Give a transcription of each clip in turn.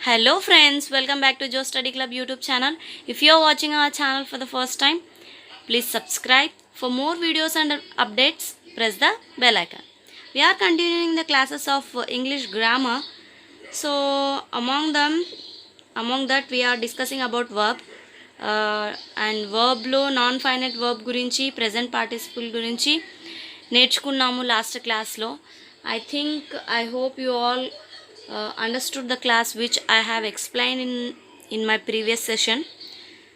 Hello friends, welcome back to Joe Study Club YouTube channel. If you are watching our channel for the first time, please subscribe. For more videos and updates, press the bell icon. We are continuing the classes of English grammar. So among that we are discussing about verb and verb lo non-finite verb గురించి present participle గురించి నేర్చుకున్నాము last క్లాస్లో. I hope you all understood the class which I have explained in my previous session.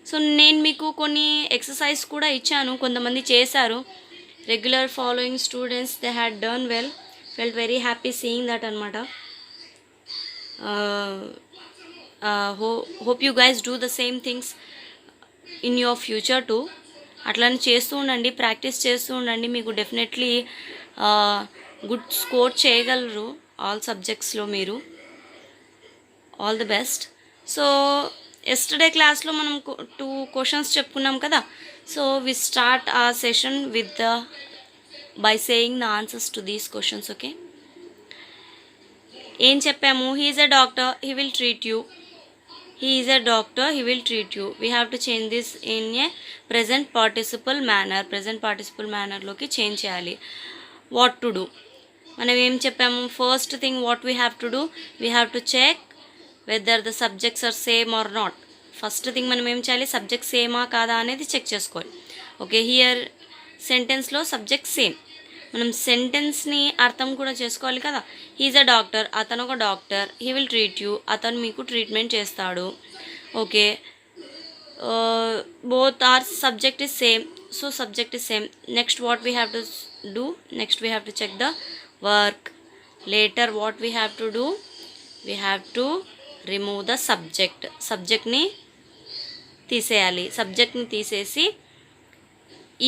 So నేను మీకు కొన్ని exercise కూడా ఇచ్చాను, కొంతమంది చేశారు. Regular following students they had done well, felt very happy seeing that అనమాట. Hope you guys do the same things in your future too. అట్లనే చేస్తూ ఉండండి, ప్రాక్టీస్ చేస్తూ ఉండండి. మీకు డెఫినెట్లీ గుడ్ స్కోర్ చేయగలరు ఆల్ సబ్జెక్ట్స్లో మీరు. All the best. So yesterday క్లాస్లో మనం 2 క్వశ్చన్స్ చెప్పుకున్నాం కదా. So we start a session with by saying the answers to these questions. Okay, ఏం చెప్పాము? He is a doctor, he will treat you. He is a doctor, he will treat you. We have to change this in a present participle manner. Present participle మేనర్లోకి change చేయాలి. What to do? మనం ఏం చెప్పాము? First thing what we have to do, we have to check whether the subjects are same or not. First thing మనం ఏం చేయాలి? Subject సేమా కాదా అనేది చెక్ చేసుకోవాలి. ఓకే, హియర్ సెంటెన్స్లో సబ్జెక్ట్ సేమ్. మనం సెంటెన్స్ని అర్థం కూడా చేసుకోవాలి కదా. హీజ్ అ డాక్టర్, అతను ఒక డాక్టర్. హీ విల్ ట్రీట్ యూ, అతను మీకు ట్రీట్మెంట్ చేస్తాడు. Okay, both are subject is same, so subject is same. Next what we have to do? Next we have to check the work. Later what we have to do? We have to remove the subject. సబ్జెక్ట్ని తీసేయాలి. సబ్జెక్ట్ని తీసేసి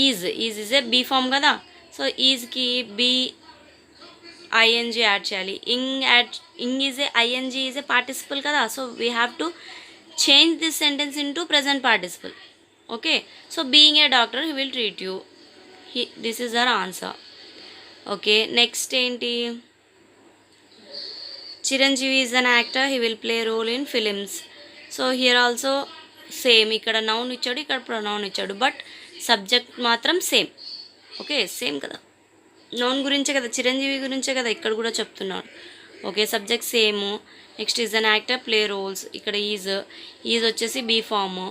is is a be form కదా. So ఈజ్కి be ING add చేయాలి. Ing is a ING is A participle కదా. So we have to change this sentence into present participle. Okay, so being a doctor he will treat you. This is our answer. Okay, next ఏంటి? Chiranjeevi is an actor, he will play role in films. So here also same. ఇక్కడ noun ఇచ్చాడు, ఇక్కడ pronoun ఇచ్చాడు, but subject మాత్రం same. Okay, same కదా. Noun గురించే కదా, చిరంజీవి గురించే కదా ఇక్కడ కూడా చెప్తున్నాడు. Okay, subject same. Next is an actor, play roles. ఇక్కడ ఈజ్ వచ్చేసి బీ ఫామ్.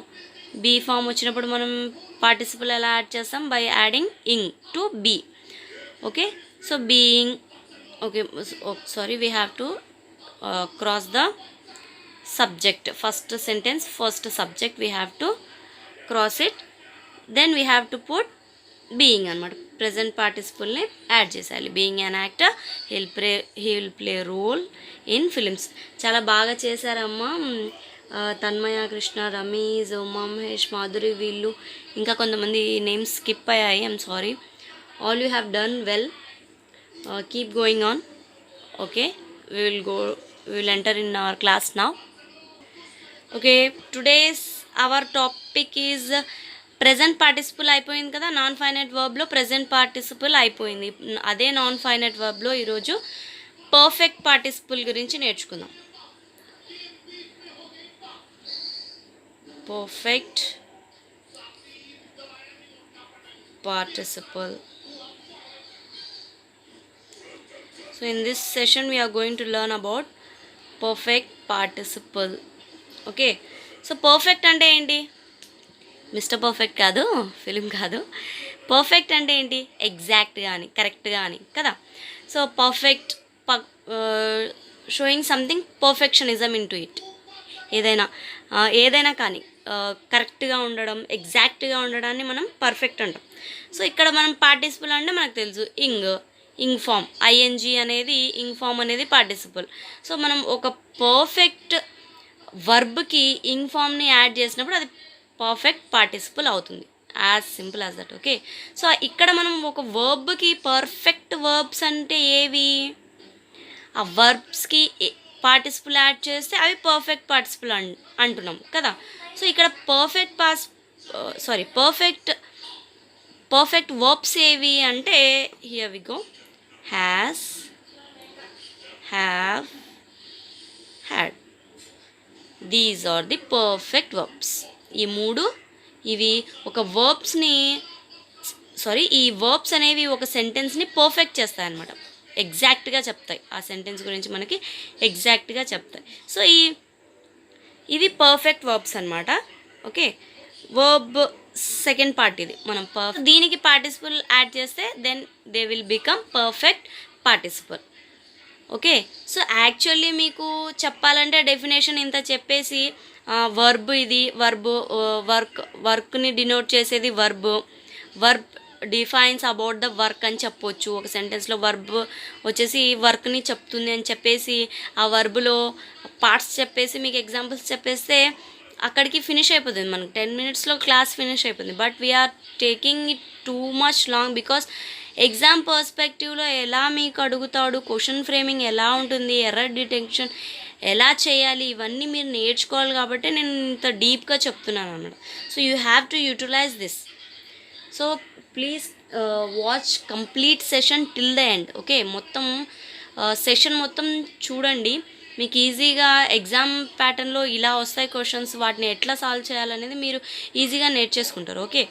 బీ ఫామ్ వచ్చినప్పుడు మనం పార్టిసిపల్ ఎలా యాడ్ చేస్తాం? By adding ing to be. Okay, so being. Okay, sorry, we have to cross the subject. First sentence, first subject we have to cross it, then we have to put being అనమాట. Present పార్టిసిపల్ని add చేసేయాలి. Being an actor, he will play role in films. చాలా బాగా చేశారమ్మా. తన్మయ, కృష్ణ, రమీజ్, ఉమా మహేష్, మాధురి, వీళ్ళు ఇంకా కొంతమంది names skip అయ్యాయి. I'm sorry. All you have done well. Keep going on. Okay, we will enter in our class now. Okay, today's our topic is present participle అయిపోయింది కదా. Non finite వర్బ్లో present participle అయిపోయింది. అదే non finite వర్బ్లో ఈరోజు perfect participle గురించి నేర్చుకుందాం. Perfect participle. So in this session we are going to learn about perfect participle. Okay, so perfect అంటే ఏంటి? Mister perfect కాదు, ఫిలిం కాదు. పర్ఫెక్ట్ అంటే ఏంటి? ఎగ్జాక్ట్ కానీ, కరెక్ట్ కానీ కదా. So perfect, showing something perfectionism in to it. ఏదైనా కానీ కరెక్ట్గా ఉండడం, ఎగ్జాక్ట్గా ఉండడాన్ని మనం పర్ఫెక్ట్ అంటాం. సో ఇక్కడ మనం పార్టిసిపల్ అంటే మనకు తెలుసు ఇంగ్ ఫామ్. ఐఎన్జీ అనేది ఇంగ్ ఫామ్ అనేది పార్టిసిపల్. సో మనం ఒక పర్ఫెక్ట్ వర్బ్కి ఇంగ్ ఫామ్ని యాడ్ చేసినప్పుడు అది పర్ఫెక్ట్ పార్టిసిపల్ అవుతుంది. As simple as that. Okay, so ఇక్కడ మనం ఒక వర్బ్కి పర్ఫెక్ట్ వర్బ్స్ అంటే ఏవి? ఆ వర్బ్స్కి పార్టిసిపల్ యాడ్ చేస్తే అవి పర్ఫెక్ట్ పార్టిసిపల్ అంటున్నాం కదా. సో ఇక్కడ పర్ఫెక్ట్ వర్బ్స్ ఏవి అంటే here we go. has, have, had. These are the perfect verbs. ఈ మూడు ఇవి ఒక వర్బ్స్ని ఈ వర్బ్స్ అనేవి ఒక సెంటెన్స్ని పర్ఫెక్ట్ చేస్తాయి అన్నమాట. ఎగ్జాక్ట్గా చెప్తాయి, ఆ సెంటెన్స్ గురించి మనకి ఎగ్జాక్ట్గా చెప్తాయి. సో ఇవి పర్ఫెక్ట్ వర్బ్స్ అనమాట. ఓకే, వర్బ్ సెకండ్ పార్ట్ ఇది. మనం దీనికి పార్టిసిపల్ యాడ్ చేస్తే then they will become perfect participle. Okay, so actually మీకు చెప్పాలంటే డెఫినేషన్ ఇంత చెప్పేసి వర్బ్ ఇది వర్క్ని డినోట్ చేసేది verb defines about the work అని చెప్పొచ్చు. ఒక సెంటెన్స్లో వర్బ్ వచ్చేసి వర్క్ని చెప్తుంది అని చెప్పేసి ఆ వర్బ్లో పార్ట్స్ చెప్పేసి మీకు ఎగ్జాంపుల్స్ చెప్పేస్తే అక్కడికి ఫినిష్ అయిపోతుంది. మనకు 10 minutesలో క్లాస్ ఫినిష్ అయిపోతుంది. But we are taking it too much long because exam పర్స్పెక్టివ్లో ఎలా మీకు అడుగుతాడు, క్వశ్చన్ ఫ్రేమింగ్ ఎలా ఉంటుంది, ఎర్రర్ డిటెక్షన్ ఎలా చేయాలి, ఇవన్నీ మీరు నేర్చుకోవాలి. కాబట్టి నేను ఇంత డీప్గా చెప్తున్నాను అన్నమాట. So you have to utilize this. So please watch complete session till the end. Okay, మొత్తం సెషన్ మొత్తం చూడండి. మీకు ఈజీగా ఎగ్జామ్ ప్యాటర్న్లో ఇలా వస్తాయి క్వశ్చన్స్, వాటిని ఎట్లా సాల్వ్ చేయాలనేది మీరు ఈజీగా నేర్చేసుకుంటారు. ఓకే,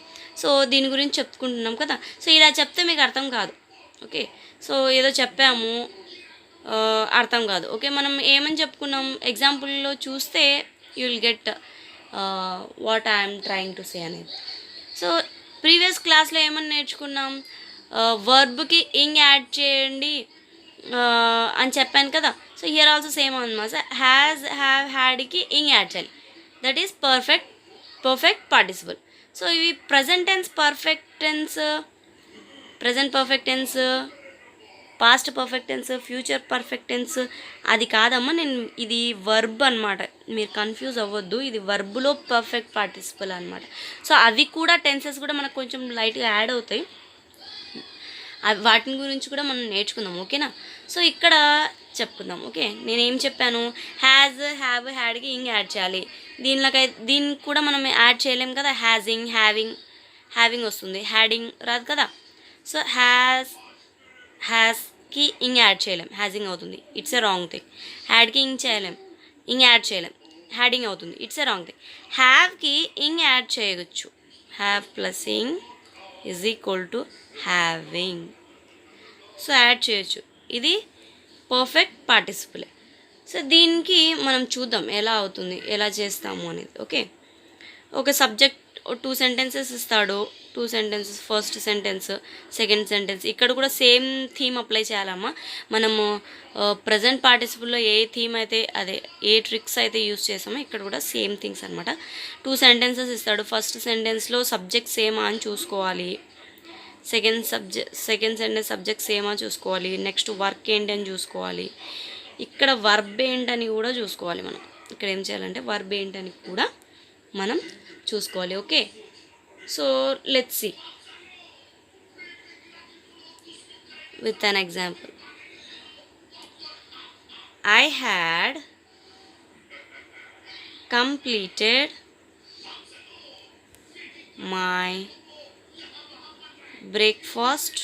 సో దీని గురించి చెప్పుకుంటున్నాం కదా. సో ఇలా చెప్తే మీకు అర్థం కాదు. ఓకే, సో ఏదో చెప్పాము అర్థం కాదు. ఓకే, మనం ఏమని చెప్పుకున్నాం ఎగ్జాంపుల్లో చూస్తే you will get what I'm trying to say అనేది. సో ప్రీవియస్ క్లాస్లో ఏమని నేర్చుకున్నాం, వర్బ్కి ఇంగ్ యాడ్ చేయండి అని చెప్పాను కదా. సో హియర్ ఆల్సో సేమ్ అనమాట. హ్యాజ్, హ్యావ్, హ్యాడ్కి ఇంగ్ యాడ్ చేయాలి. That is perfect participle. So ఇవి present tense, present perfect tense, past perfect tense, future perfect tense అది కాదమ్మా. ఇది వర్బ్ అనమాట, మీరు కన్ఫ్యూజ్ అవ్వద్దు. ఇది వర్బ్లో పర్ఫెక్ట్ పార్టిసిపల్ అనమాట. సో అవి కూడా టెన్సెస్ కూడా మనకు కొంచెం లైట్గా యాడ్ అవుతాయి. వాటిని గురించి కూడా మనం నేర్చుకుందాం. ఓకేనా, సో ఇక్కడ చెప్పుకుందాం. ఓకే, నేనేం చెప్పాను, హ్యాజ్, హ్యావ్, హ్యాడ్కి ఇంగ్ యాడ్ చేయాలి. దీనికి కూడా మనం యాడ్ చేయలేం కదా. హ్యాజింగ్, హ్యావింగ్ వస్తుంది, హ్యాడింగ్ రాదు కదా. సో హ్యాస్కి ఇంగ్ యాడ్ చేయలేం, హ్యాజింగ్ అవుతుంది, ఇట్స్ ఎ రాంగ్ థింగ్. హ్యాడ్కి ఇంగ్ యాడ్ చేయలేం, హ్యాడింగ్ అవుతుంది, ఇట్స్ ఎ రాంగ్ థింగ్. హ్యావ్కి ఇంగ్ యాడ్ చేయవచ్చు, have plus ing is equal to having. So add చేయొచ్చు, ఇది పర్ఫెక్ట్ పార్టిసిపులే. సో దీనికి మనం చూద్దాం ఎలా అవుతుంది, ఎలా చేస్తాము అనేది. ఓకే, ఒక సబ్జెక్ట్ 2 sentences ఇస్తాడు. 2 sentences, first sentence, second sentence. ఇక్కడ కూడా సేమ్ థీమ్ అప్లై చేయాలమ్మా. మనము ప్రజెంట్ పార్టిసిపుల్లో ఏ థీమ్ అయితే అదే ఏ ట్రిక్స్ అయితే యూస్ చేసామో ఇక్కడ కూడా సేమ్ థింగ్స్ అనమాట. 2 sentences ఇస్తాడు. ఫస్ట్ సెంటెన్స్లో సబ్జెక్ట్ సేమా అని చూసుకోవాలి. సెకండ్ సెంటెన్స్ సబ్జెక్ట్ సేమా చూసుకోవాలి. నెక్స్ట్ వర్క్ ఏంటని చూసుకోవాలి. ఇక్కడ వర్బ్ ఏంటని కూడా చూసుకోవాలి మనం. ఇక్కడ ఏం చేయాలంటే వర్బ్ ఏంటని కూడా మనం చూసుకోవాలి. Okay, so let's see with an example. I had completed my breakfast.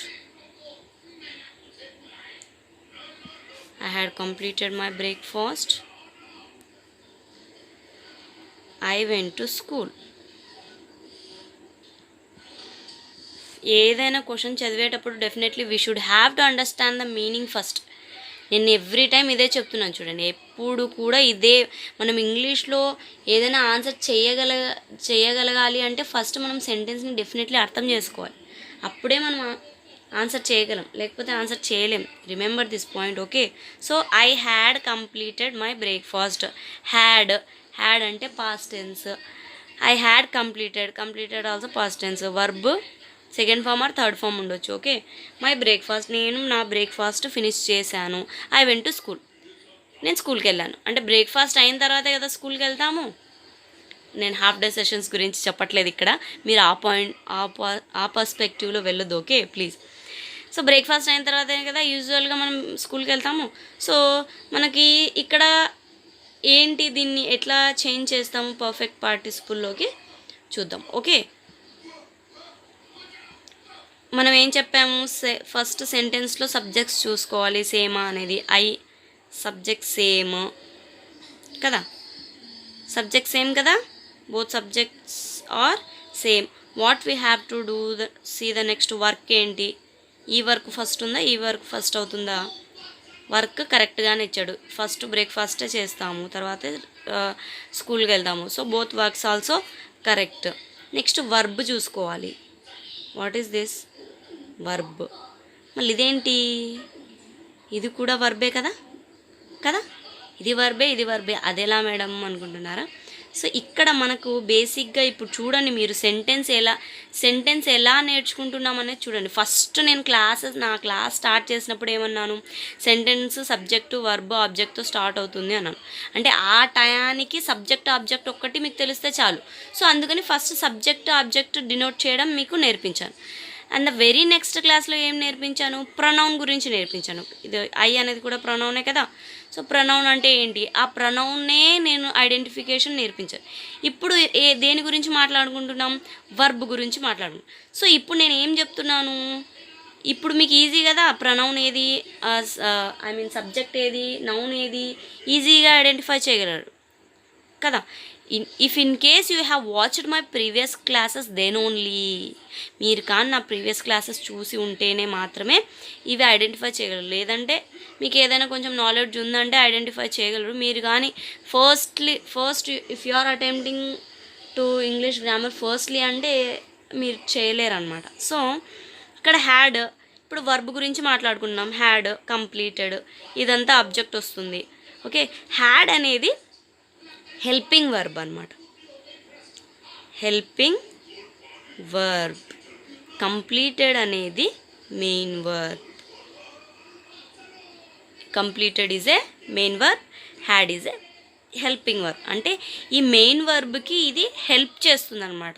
I had completed my breakfast. I went to school. ఏదైనా క్వశ్చన్ చదివేటప్పుడు definitely we should have to understand the meaning first. నేను every time ఇదే చెప్తున్నాను చూడండి, ఎప్పుడు కూడా ఇదే. మనం ఇంగ్లీష్లో ఏదైనా ఆన్సర్ చేయగలగాలి అంటే ఫస్ట్ మనం సెంటెన్స్ని డెఫినెట్లీ అర్థం చేసుకోవాలి. అప్పుడే మనం ఆన్సర్ చేయగలం, లేకపోతే ఆన్సర్ చేయలేం. Remember this point. Okay, so I had completed my breakfast. Had అంటే past tense. I had completed also past tense. Verb second form or third form ఉండొచ్చు. ఓకే, మై బ్రేక్ఫాస్ట్, నేను నా బ్రేక్ఫాస్ట్ ఫినిష్ చేశాను. I went to school, నేను స్కూల్కి వెళ్ళాను. అంటే breakfast అయిన తర్వాతే కదా స్కూల్కి వెళ్తాము. నేను హాఫ్ డే సెషన్స్ గురించి చెప్పట్లేదు ఇక్కడ, మీరు ఆ పర్స్పెక్టివ్లో వెళ్ళొద్దు. Okay please. సో బ్రేక్ఫాస్ట్ అయిన తర్వాతే కదా యూజువల్గా మనం స్కూల్కి వెళ్తాము. సో మనకి ఇక్కడ ఏంటి, దీన్ని ఎట్లా చేంజ్ చేస్తాము పర్ఫెక్ట్ పార్టిసిపుల్లోకి చూద్దాం. ఓకే, మనం ఏం చెప్పాము, ఫస్ట్ సెంటెన్స్లో సబ్జెక్ట్స్ చూసుకోవాలి సేమా అనేది. ఐ సబ్జెక్ట్ సేమ్ కదా. సబ్జెక్ట్ సేమ్ కదా, both subjects are same. What we have to do see the next work ఏంటి, ఈ వర్క్ ఫస్ట్ ఉందా, ఈ వర్క్ ఫస్ట్ అవుతుందా. వర్క్ కరెక్ట్గానే ఇచ్చాడు, ఫస్ట్ బ్రేక్ఫాస్టే చేస్తాము, తర్వాత స్కూల్కి వెళ్దాము. So both works also correct. Next verb చూసుకోవాలి. What is this, verb. మళ్ళీ ఇదేంటి, ఇది కూడా వర్బే కదా కదా, ఇది వర్బే ఇది వర్బే, అదెలా మేడం అనుకుంటున్నారా. సో ఇక్కడ మనకు బేసిక్గా ఇప్పుడు చూడండి, మీరు సెంటెన్స్ ఎలా నేర్చుకుంటున్నామనేది చూడండి. ఫస్ట్ నేను నా క్లాస్ స్టార్ట్ చేసినప్పుడు ఏమన్నాను, సెంటెన్స్ సబ్జెక్టు వర్బ్ ఆబ్జెక్ట్తో స్టార్ట్ అవుతుంది అన్నాను. అంటే ఆ టయానికి సబ్జెక్ట్ ఆబ్జెక్ట్ ఒక్కటి మీకు తెలిస్తే చాలు. సో అందుకని ఫస్ట్ సబ్జెక్ట్ ఆబ్జెక్ట్ డినోట్ చేయడం మీకు నేర్పించాను. అండ్ ద వెరీ నెక్స్ట్ క్లాస్లో ఏం నేర్పించాను, ప్రొనౌన్ గురించి నేర్పించాను. ఇది ఐ అనేది కూడా ప్రొనౌనే కదా. సో ప్రొనౌన్ అంటే ఏంటి, ఆ ప్రొనౌన్నే నేను ఐడెంటిఫికేషన్ నేర్పించాను. ఇప్పుడు దేని గురించి మాట్లాడుకుంటున్నాం, వర్బ్ గురించి మాట్లాడుకుంటున్నాం. సో ఇప్పుడు నేను ఏం చెప్తున్నాను, ఇప్పుడు మీకు ఈజీ కదా, ప్రొనౌన్ ఏది, సబ్జెక్ట్ ఏది, నౌన్ ఏది, ఈజీగా ఐడెంటిఫై చేయగలరు కదా. If in case you have watched my previous classes then only, మీరు కానీ నా ప్రీవియస్ క్లాసెస్ చూసి ఉంటేనే మాత్రమే ఇవి ఐడెంటిఫై చేయగలరు. లేదంటే మీకు ఏదైనా కొంచెం నాలెడ్జ్ ఉందంటే ఐడెంటిఫై చేయగలరు. మీరు కానీ first if you are attempting to English grammar firstly అంటే మీరు చేయలేరు అనమాట. సో ఇక్కడ హ్యాడ్, ఇప్పుడు వర్బ్ గురించి మాట్లాడుకున్నాం, హ్యాడ్, కంప్లీటెడ్, ఇదంతా అబ్జెక్ట్ వస్తుంది. ఓకే, హ్యాడ్ అనేది హెల్పింగ్ వర్బ్ అనమాట, హెల్పింగ్ వర్బ్. కంప్లీటెడ్ అనేది main verb. Completed is a main verb, had is a helping verb. అంటే ఈ మెయిన్ వర్బ్కి ఇది హెల్ప్ చేస్తుంది అనమాట,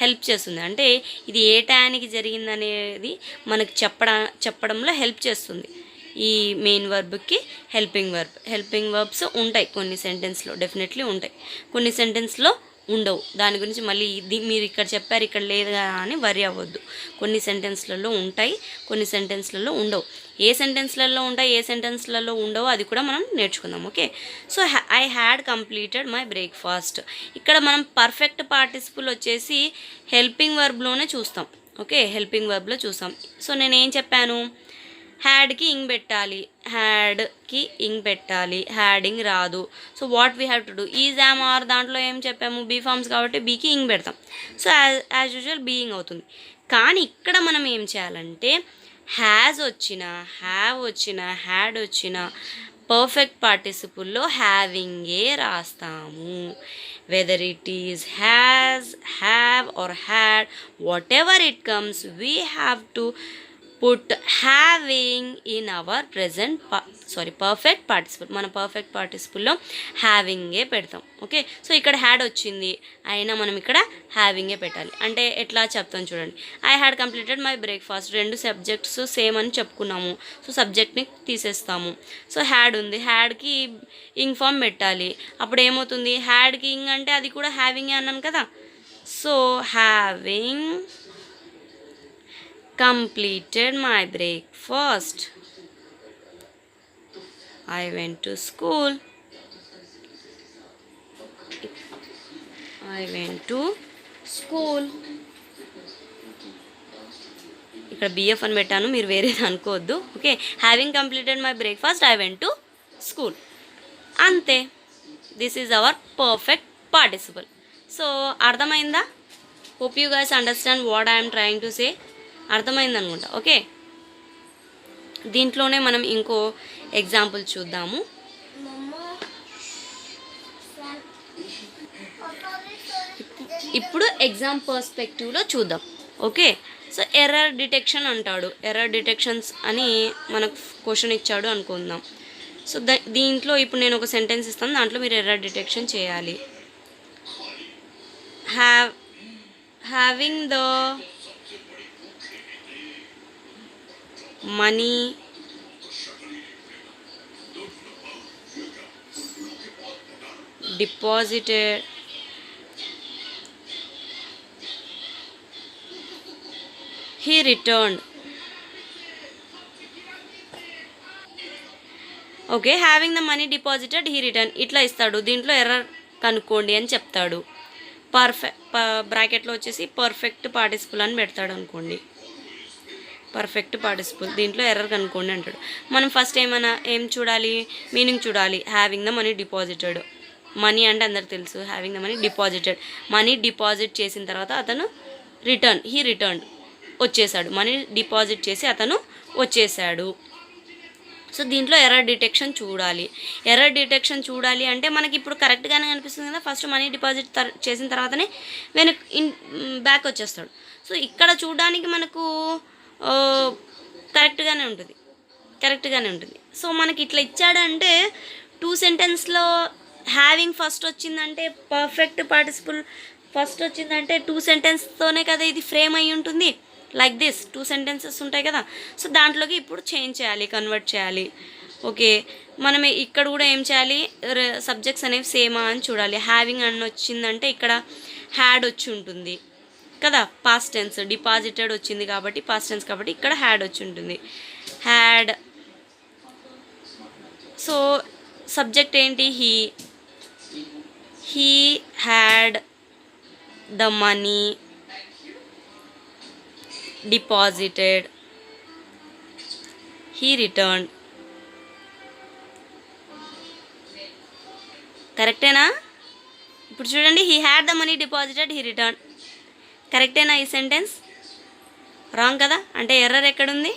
హెల్ప్ చేస్తుంది. అంటే ఇది ఏ టయానికి జరిగిందనేది మనకు చెప్పడంలో హెల్ప్ చేస్తుంది. ఈ మెయిన్ వర్బ్కి హెల్పింగ్ వర్బ్స్ ఉంటాయి కొన్ని సెంటెన్స్లో, డెఫినెట్లీ ఉంటాయి, కొన్ని సెంటెన్స్లో ఉండవు. దాని గురించి మళ్ళీ ఇది మీరు ఇక్కడ చెప్పారు ఇక్కడ లేదు అని వరి అవ్వద్దు. కొన్ని సెంటెన్స్లలో ఉంటాయి, కొన్ని సెంటెన్స్లలో ఉండవు. ఏ సెంటెన్స్లలో ఉంటాయి, ఏ సెంటెన్స్లలో ఉండవు, అది కూడా మనం నేర్చుకుందాం. Okay, so I had completed my breakfast. ఇక్కడ మనం పర్ఫెక్ట్ పార్టిసిపుల్ వచ్చేసి హెల్పింగ్ వర్బ్లోనే చూస్తాం. ఓకే, హెల్పింగ్ వర్బ్లో చూస్తాం. సో నేను ఏం చెప్పాను, హ్యాడ్కి ఇంగ్ పెట్టాలి, హ్యాడ్కి ఇంగ్ పెట్టాలి, హ్యాడింగ్ రాదు. So what we have to do, is am are దాంట్లో ఏం చెప్పాము, బీ ఫార్మ్స్ కాబట్టి బీకి ఇంగ్ పెడతాం. సో యాజ్ యూజువల్ బీయింగ్ అవుతుంది. కానీ ఇక్కడ మనం ఏం చేయాలంటే హ్యాజ్ వచ్చిన, హ్యావ్ వచ్చిన, హ్యాడ్ వచ్చిన పర్ఫెక్ట్ పార్టిసిపుల్లో హ్యావింగే రాస్తాము. Whether it is has, have or had, whatever it comes, we have to put having in our perfect participle. మన పర్ఫెక్ట్ పార్టిసిపుల్లో హ్యావింగే పెడతాం. ఓకే, సో ఇక్కడ హ్యాడ్ వచ్చింది అయినా మనం ఇక్కడ హ్యావింగే పెట్టాలి. అంటే ఎట్లా చెప్తాం చూడండి, I had completed my breakfast, రెండు సబ్జెక్ట్స్ సేమ్ అని చెప్పుకున్నాము. సో సబ్జెక్ట్ని తీసేస్తాము. సో హ్యాడ్ ఉంది, హ్యాడ్కి ఇంగ్ ఫామ్ పెట్టాలి. అప్పుడు ఏమవుతుంది, హ్యాడ్కి ఇంగ్ అంటే అది కూడా హ్యావింగే అన్నాను కదా. So having completed my breakfast, I went to school, I went to school. ఇక్కడ బిఎఫ్ అని పెట్టాను, మీరు వేరేది అనుకోవద్దు. Okay, having completed my breakfast, I went to school. అంతే, this is our perfect participle. So అర్థమైందా? Hope you guys understand what I'm trying to say. అర్థమైంది అనుకుంటా. ఓకే, దీంట్లోనే మనం ఇంకో ఎగ్జాంపుల్ చూద్దాము. ఇప్పుడు ఎగ్జామ్ పర్స్పెక్టివ్లో చూద్దాం. ఓకే, సో ఎర్రర్ డిటెక్షన్ అంటాడు. ఎర్రర్ డిటెక్షన్స్ అని మనకు క్వశ్చన్ ఇచ్చాడు అనుకుందాం. సో దీంట్లో ఇప్పుడు నేను ఒక సెంటెన్స్ ఇస్తాను, దాంట్లో మీరు ఎర్రర్ డిటెక్షన్ చేయాలి. Having the money deposited he returned. Okay, having the money deposited he return ఇట్లా ఇస్తాడు. దీంట్లో ఎర్రర్ కనుక్కోండి అని చెప్తాడు. బ్రాకెట్లో వచ్చేసి పర్ఫెక్ట్ పార్టిసిపుల్ అని పెడతాడు అనుకోండి. పర్ఫెక్ట్ పార్టిసిపుల్, దీంట్లో ఎర్రర్ కనుక్కోండి అంటాడు. మనం ఫస్ట్ ఏం చూడాలి, మీనింగ్ చూడాలి. Having the money deposited, money అంటే అందరికి తెలుసు, having the money deposited, money deposit చేసిన తర్వాత అతను రిటర్న్ వచ్చేసాడు, మనీ డిపాజిట్ చేసి అతను వచ్చేసాడు. సో దీంట్లో ఎర్రర్ డిటెక్షన్ చూడాలి అంటే మనకి ఇప్పుడు కరెక్ట్గానే అనిపిస్తుంది కదా, ఫస్ట్ మనీ డిపాజిట్ చేసిన తర్వాతనే బ్యాక్ వచ్చేస్తాడు. సో ఇక్కడ చూడడానికి మనకు కరెక్ట్గానే ఉంటుంది. సో మనకి ఇట్లా ఇచ్చాడంటే 2 సెంటెన్స్లో హ్యావింగ్ ఫస్ట్ వచ్చిందంటే, పర్ఫెక్ట్ పార్టిసిపుల్ ఫస్ట్ వచ్చిందంటే 2 సెంటెన్స్తోనే కదా ఇది ఫ్రేమ్ అయ్యి ఉంటుంది. లైక్ దిస్ 2 సెంటెన్సెస్ ఉంటాయి కదా. సో దాంట్లోకి ఇప్పుడు కన్వర్ట్ చేయాలి. ఓకే, మనం ఇక్కడ కూడా ఏం చేయాలి, సబ్జెక్ట్స్ అనేవి సేమా అని చూడాలి. హ్యావింగ్ అని వచ్చిందంటే ఇక్కడ హ్యాడ్ వచ్చి ఉంటుంది కదా, పాస్ట్ టెన్స్. డిపాజిటెడ్ వచ్చింది కాబట్టి పాస్ట్ టెన్స్ కాబట్టి ఇక్కడ హ్యాడ్ వచ్చి ఉంటుంది, హ్యాడ్. సో సబ్జెక్ట్ ఏంటి, he had the money deposited, he returned. కరెక్టేనా? ఇప్పుడు చూడండి, he had the money deposited, he return. కరెక్టేనా ఈ సెంటెన్స్? రాంగ్ కదా, అంటే ఎర్రర్ ఎక్కడుంది,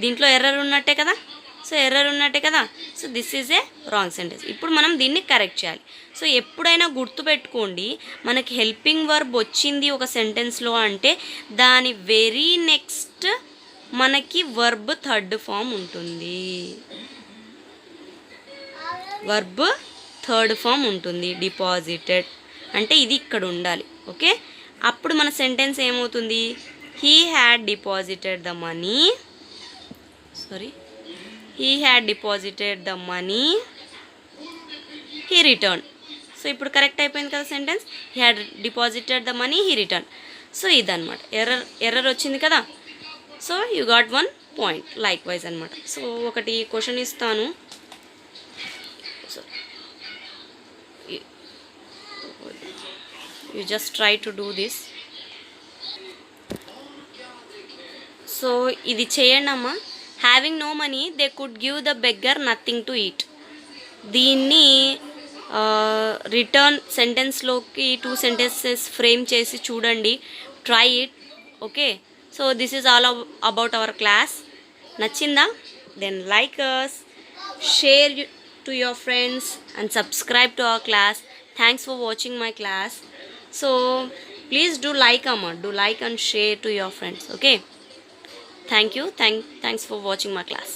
దీంట్లో ఎర్రర్ ఉన్నట్టే కదా. So this is a wrong sentence. ఇప్పుడు మనం దీన్ని కరెక్ట్ చేయాలి. సో ఎప్పుడైనా గుర్తుపెట్టుకోండి, మనకి హెల్పింగ్ వర్బ్ వచ్చింది ఒక సెంటెన్స్లో అంటే దాని వెరీ నెక్స్ట్ మనకి వర్బ్ థర్డ్ ఫామ్ ఉంటుంది. డిపాజిటెడ్ అంటే ఇది ఇక్కడ ఉండాలి. ఓకే, అప్పుడు మన సెంటెన్స్ ఏమవుతుంది, he had deposited the money, he return. So ఇప్పుడు కరెక్ట్ అయిపోయింది కదా sentence, he had deposited the money, he return. So ఇదన్నమాట, ఎర్రర్ వచ్చింది కదా. So you got 1 point likewise అనమాట. సో ఒకటి క్వశ్చన్ ఇస్తాను, you just try to do this. So ఇది చేయండి అమ్మా. Having no money they could give the beggar nothing to eat. దీన్ని రిటర్న్ సెంటెన్స్లోకి 2 సెంటెన్సెస్ ఫ్రేమ్ చేసి చూడండి, try it. Okay, so this is all about our class. నచ్చిందా? Then like us, share to your friends and subscribe to our class. Thanks for watching my class. So please do like and share to your friends. Okay, thank you. Thanks for watching my class.